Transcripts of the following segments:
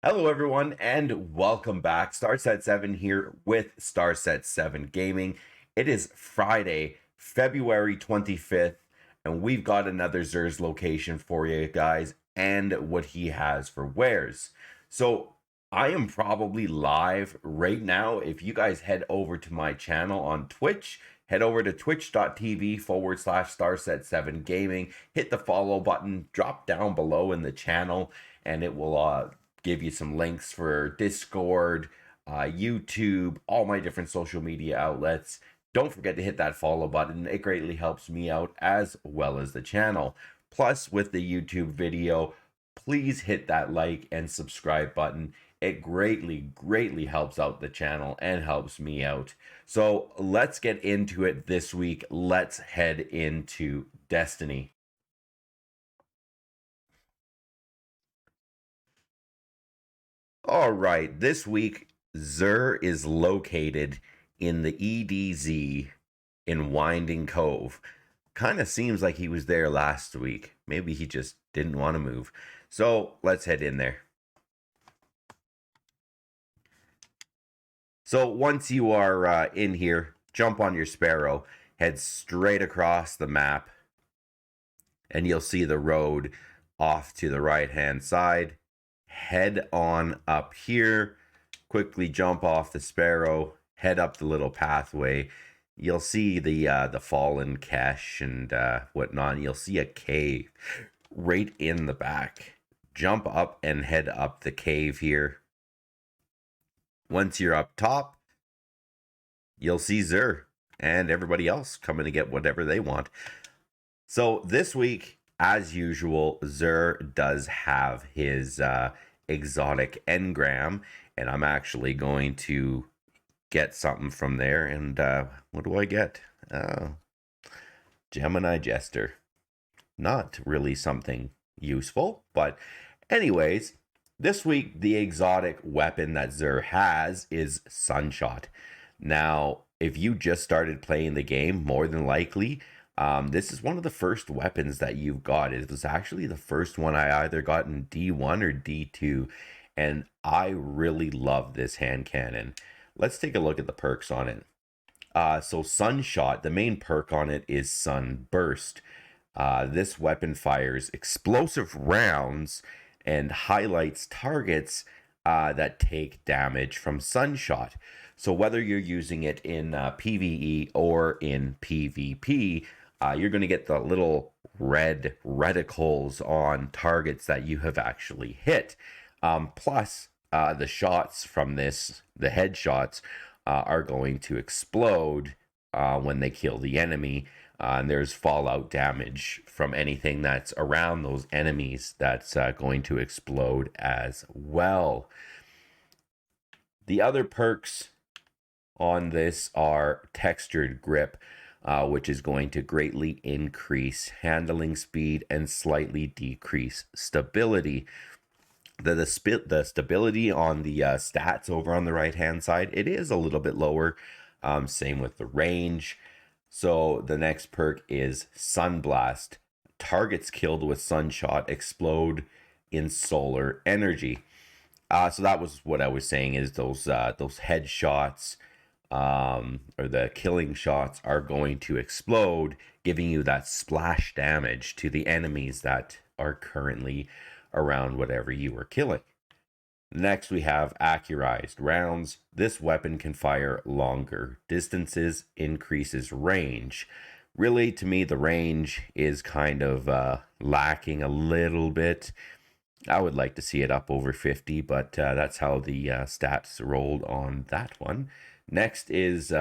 Hello, everyone, and welcome back. Starset7 here with Starset7 Gaming. It is Friday, February 25th, and we've got another Xur's location for you guys and what he has for wares. So, I am probably live right now. If you guys head over to my channel on Twitch, head over to twitch.tv/Starset7 Gaming, hit the follow button, drop down below in the channel, and it will give you some links for Discord, YouTube, all my different social media outlets. Don't forget to hit that follow button. It greatly helps me out as well as the channel. Plus, with the YouTube video, please hit that like and subscribe button. It greatly helps out the channel and helps me out. So let's get into it this week. Let's head into Destiny. All right, this week, Xur is located in the EDZ in Winding Cove. Kind of seems like he was there last week. Maybe he just didn't want to move. So let's head in there. So once you are in here, jump on your Sparrow, head straight across the map, and you'll see the road off to the right-hand side. Head on up here, quickly jump off the Sparrow, head up the little pathway. You'll see the fallen cache and whatnot. You'll see a cave right in the back. Jump up and head up the cave here. Once you're up top, you'll see Xur and everybody else coming to get whatever they want. So this week, as usual, Xur does have his exotic engram, and I'm actually going to get something from there. And what do I get? Gemini Jester. Not really something useful, but anyways, this week the exotic weapon that Xur has is Sunshot. Now, if you just started playing the game, more than likely, this is one of the first weapons that you've got. It was actually the first one I either got in D1 or D2, and I really love this hand cannon. Let's take a look at the perks on it. So Sunshot, the main perk on it is Sunburst. This weapon fires explosive rounds and highlights targets that take damage from Sunshot. So whether you're using it in PvE or in PvP, you're going to get the little red reticles on targets that you have actually hit. Plus, the shots from this, the headshots, are going to explode when they kill the enemy. And there's fallout damage from anything that's around those enemies that's going to explode as well. The other perks on this are Textured Grip, which is going to greatly increase handling speed and slightly decrease stability. The stability on the stats over on the right hand side, it is a little bit lower. Same with the range. So the next perk is Sunblast. Targets killed with Sunshot explode in solar energy. So that was what I was saying, is those headshots or the killing shots are going to explode, giving you that splash damage to the enemies that are currently around whatever you were killing. Next, we have Accurized Rounds. This weapon can fire longer distances, increases range. Really, to me, the range is kind of lacking a little bit. I would like to see it up over 50, but that's how the stats rolled on that one. Next is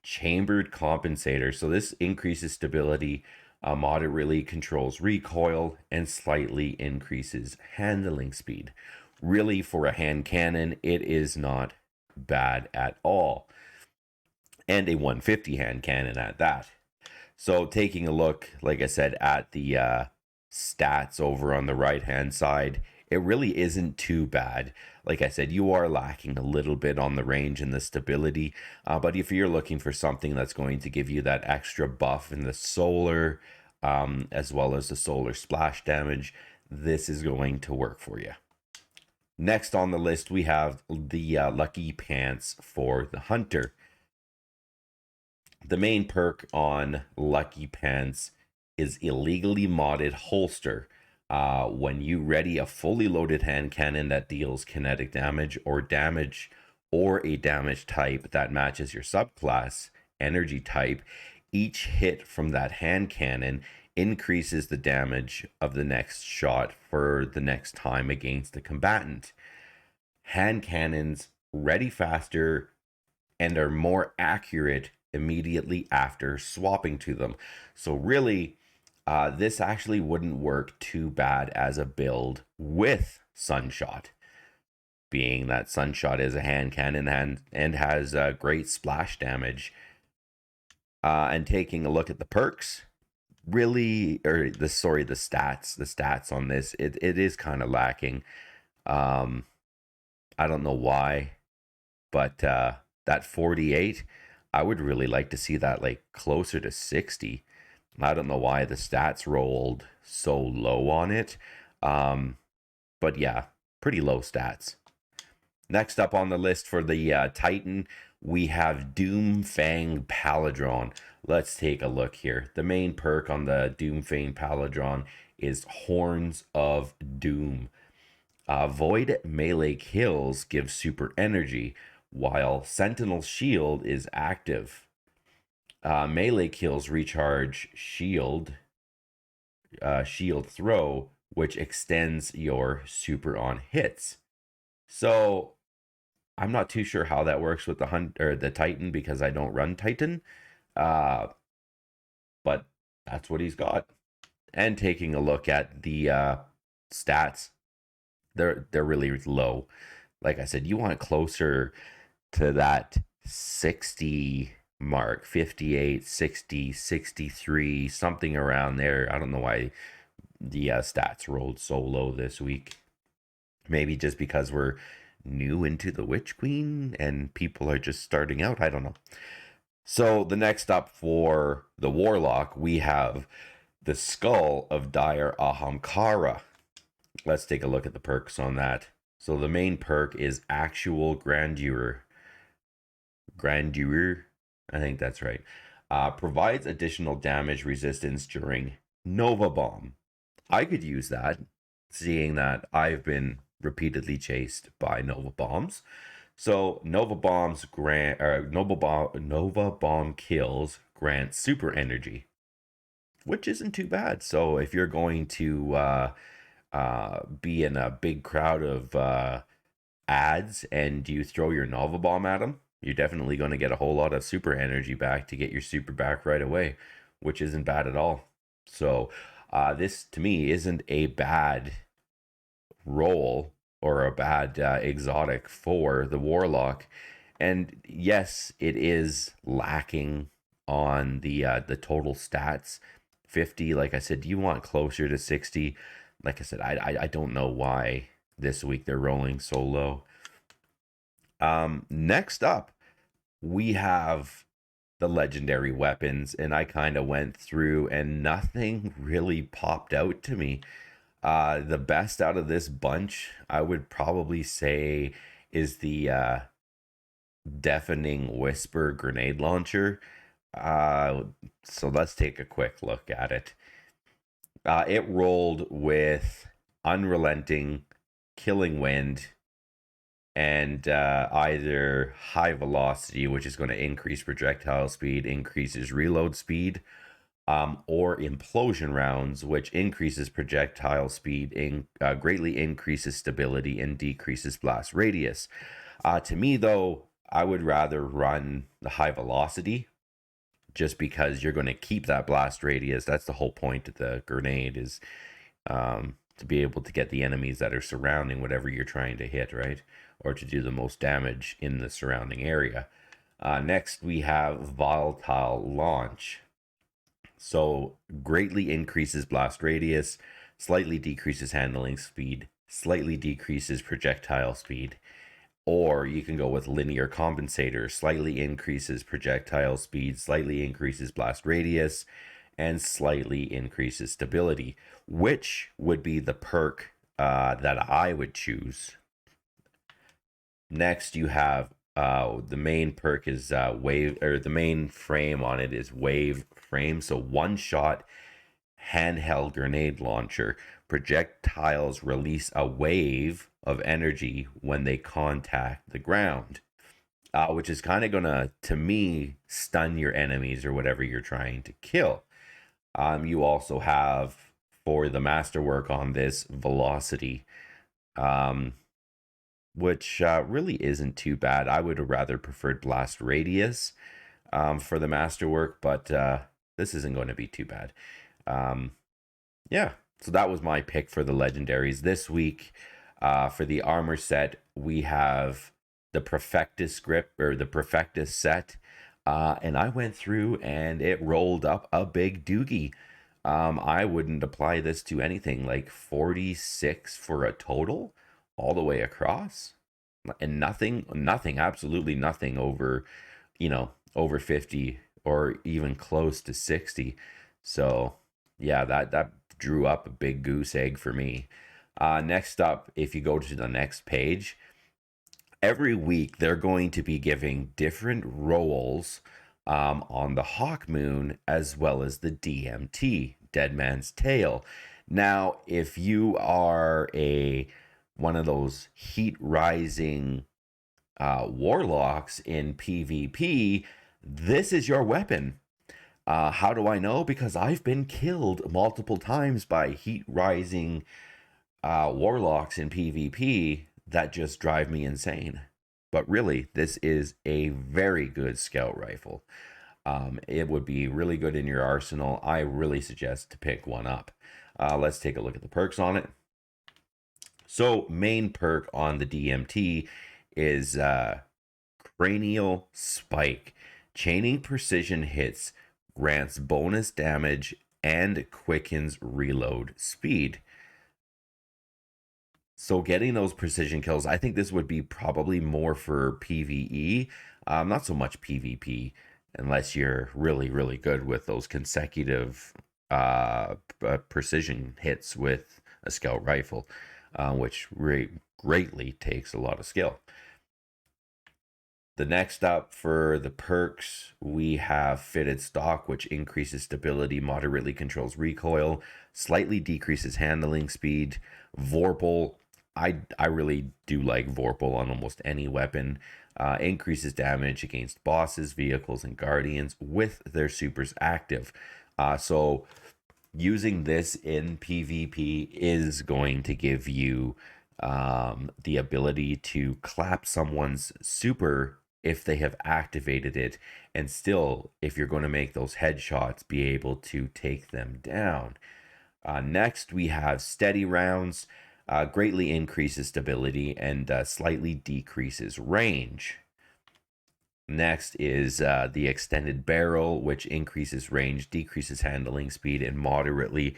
Chambered Compensator. So this increases stability, moderately controls recoil, and slightly increases handling speed. Really, for a hand cannon, it is not bad at all. And a 150 hand cannon at that. So taking a look, like I said, at the stats over on the right hand side, it really isn't too bad. Like I said, you are lacking a little bit on the range and the stability, but if you're looking for something that's going to give you that extra buff in the solar, as well as the solar splash damage, this is going to work for you. Next on the list, we have the Lucky Pants for the Hunter. The main perk on Lucky Pants is illegally modded holster. When you ready a fully loaded hand cannon that deals kinetic damage or a damage type that matches your subclass energy type, each hit from that hand cannon increases the damage of the next shot for the next time against the combatant. Hand cannons ready faster and are more accurate immediately after swapping to them. So really, this actually wouldn't work too bad as a build with Sunshot, being that Sunshot is a hand cannon and has great splash damage. And taking a look at the perks, really, or the stats on this, it is kind of lacking. I don't know why, but that 48, I would really like to see that like closer to 60. I don't know why the stats rolled so low on it. But yeah, pretty low stats. Next up on the list for the Titan, we have Doomfang Paladron. Let's take a look here. The main perk on the Doomfang Paladron is Horns of Doom. Void melee kills give super energy, while Sentinel Shield is active. Melee kills recharge shield throw, which extends your super on hits. So I'm not too sure how that works with the Titan because I don't run Titan. But that's what he's got. And taking a look at the stats, they're really low. Like I said, you want closer to that 60 mark, 58, 60, 63, something around there. I don't know why the stats rolled so low this week. Maybe just because we're new into the Witch Queen and people are just starting out. I don't know. So the next up for the Warlock, we have the Skull of Dire Ahamkara. Let's take a look at the perks on that. So the main perk is Actual Grandeur. Grandeur, I think that's right. Provides additional damage resistance during Nova Bomb. I could use that, seeing that I've been repeatedly chased by Nova Bombs. So Nova Bomb kills grant super energy, which isn't too bad. So if you're going to be in a big crowd of ads and you throw your Nova Bomb at them, you're definitely going to get a whole lot of super energy back to get your super back right away, which isn't bad at all. So this to me isn't a bad role or a bad exotic for the Warlock. And yes, it is lacking on the total stats. 50, like I said, you want closer to 60. Like I said, I don't know why this week they're rolling so low. Next up, we have the legendary weapons, and I kind of went through and nothing really popped out to me. The best out of this bunch, I would probably say, is the Deafening Whisper grenade launcher. So let's take a quick look at it. It rolled with Unrelenting, Killing Wind, and either High Velocity, which is going to increase projectile speed, increases reload speed, or Implosion Rounds, which increases projectile speed, greatly increases stability, and decreases blast radius. To me, though, I would rather run the High Velocity, just because you're going to keep that blast radius. That's the whole point of the grenade, is to be able to get the enemies that are surrounding whatever you're trying to hit, right? Or to do the most damage in the surrounding area. Next, we have Volatile Launch. So greatly increases blast radius, slightly decreases handling speed, slightly decreases projectile speed. Or you can go with Linear Compensator, slightly increases projectile speed, slightly increases blast radius, and slightly increases stability, which would be the perk that I would choose Next, you have the main perk is wave, or the main frame on it is wave frame. So one shot handheld grenade launcher. Projectiles release a wave of energy when they contact the ground, which is kind of gonna, to me, stun your enemies or whatever you're trying to kill. You also have, for the masterwork on this, velocity, um, which really isn't too bad. I would have rather preferred blast radius for the masterwork, but this isn't going to be too bad. Um, yeah, so that was my pick for the legendaries this week. For the armor set, we have the Perfectus grip, or the Perfectus set. And I went through and it rolled up a big doogie. I wouldn't apply this to anything, like 46 for a total all the way across. And nothing, absolutely nothing over, over 50 or even close to 60. So yeah, that drew up a big goose egg for me. Next up, if you go to the next page, every week they're going to be giving different roles on the Hawk Moon as well as the DMT, Dead Man's Tale. Now, if you are a one of those heat rising warlocks in PvP, this is your weapon. How do I know? Because I've been killed multiple times by heat rising warlocks in PvP that just drive me insane. But really, this is a very good scout rifle. It would be really good in your arsenal. I really suggest to pick one up. Let's take a look at the perks on it. So, main perk on the DMT is Cranial Spike. Chaining precision hits grants bonus damage and quickens reload speed. So getting those precision kills, I think this would be probably more for PvE, not so much PvP, unless you're really, really good with those consecutive precision hits with a scout rifle, which greatly takes a lot of skill. The next up for the perks, we have Fitted Stock, which increases stability, moderately controls recoil, slightly decreases handling speed. Vorpal, I really do like Vorpal on almost any weapon. Increases damage against bosses, vehicles, and guardians with their supers active. So using this in PvP is going to give you the ability to clap someone's super if they have activated it, and still, if you're going to make those headshots, be able to take them down. Next, we have Steady Rounds. Greatly increases stability and slightly decreases range. Next is the Extended Barrel, which increases range, decreases handling speed, and moderately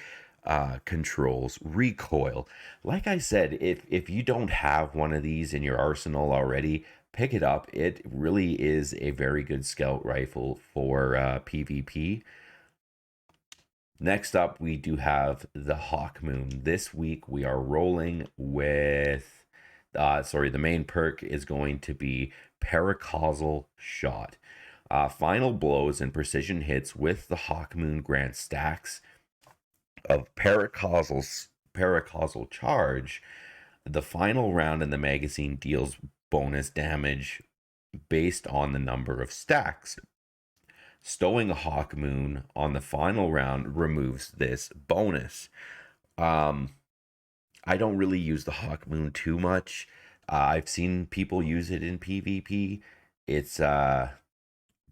controls recoil. Like I said, if you don't have one of these in your arsenal already, pick it up. It really is a very good scout rifle for PvP. Next up, we do have the Hawk Moon. This week, we are rolling with, the main perk is going to be Paracausal Shot. Final blows and precision hits with the Hawk Moon grant stacks of paracausal charge. The final round in the magazine deals bonus damage based on the number of stacks. Stowing a Hawk Moon on the final round removes this bonus. I don't really use the Hawk Moon too much. I've seen people use it in PvP. It's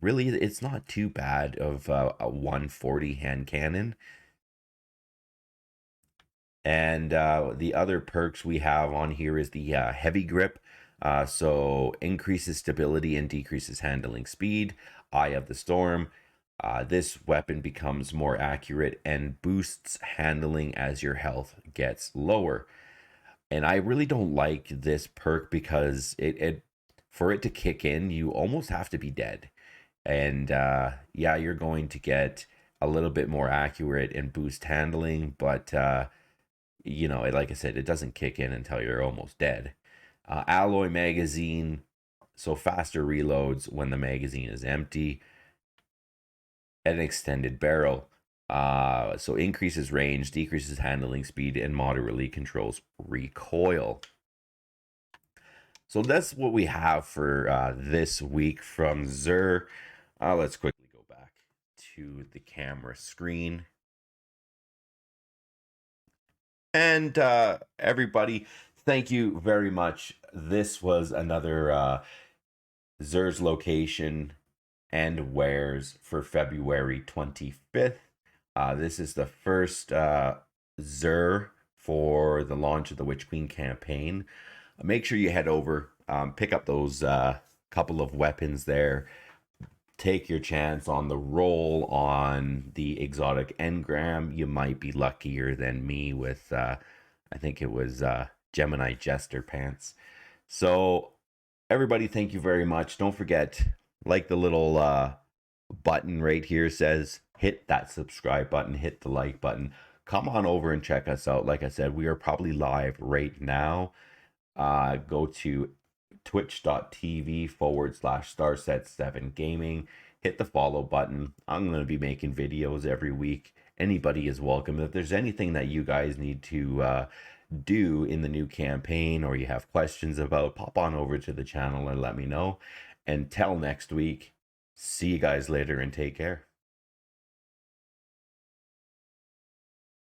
really, it's not too bad of a 140 hand cannon. And the other perks we have on here is the Heavy Grip. So increases stability and decreases handling speed. Eye of the Storm. This weapon becomes more accurate and boosts handling as your health gets lower. And I really don't like this perk because it for it to kick in, you almost have to be dead. And yeah, you're going to get a little bit more accurate and boost handling, but like I said, it doesn't kick in until you're almost dead. Alloy magazine, so faster reloads when the magazine is empty. An extended barrel, so increases range, decreases handling speed, and moderately controls recoil. So that's what we have for this week from Xur. Let's quickly go back to the camera screen. And everybody, thank you very much. This was another Xur's location and wares for February 25th. This is the first Xur for the launch of the Witch Queen campaign. Make sure you head over, pick up those couple of weapons there. Take your chance on the roll on the exotic engram. You might be luckier than me with, I think it was Gemini Jester pants. So, everybody, thank you very much. Don't forget, like the little button right here says, hit that subscribe button, hit the like button. Come on over and check us out. Like I said, we are probably live right now. Go to twitch.tv/Starset7Gaming. Hit the follow button. I'm going to be making videos every week. Anybody is welcome. If there's anything that you guys need to do in the new campaign or you have questions about, pop on over to the channel and let me know. Until next week, see you guys later and take care.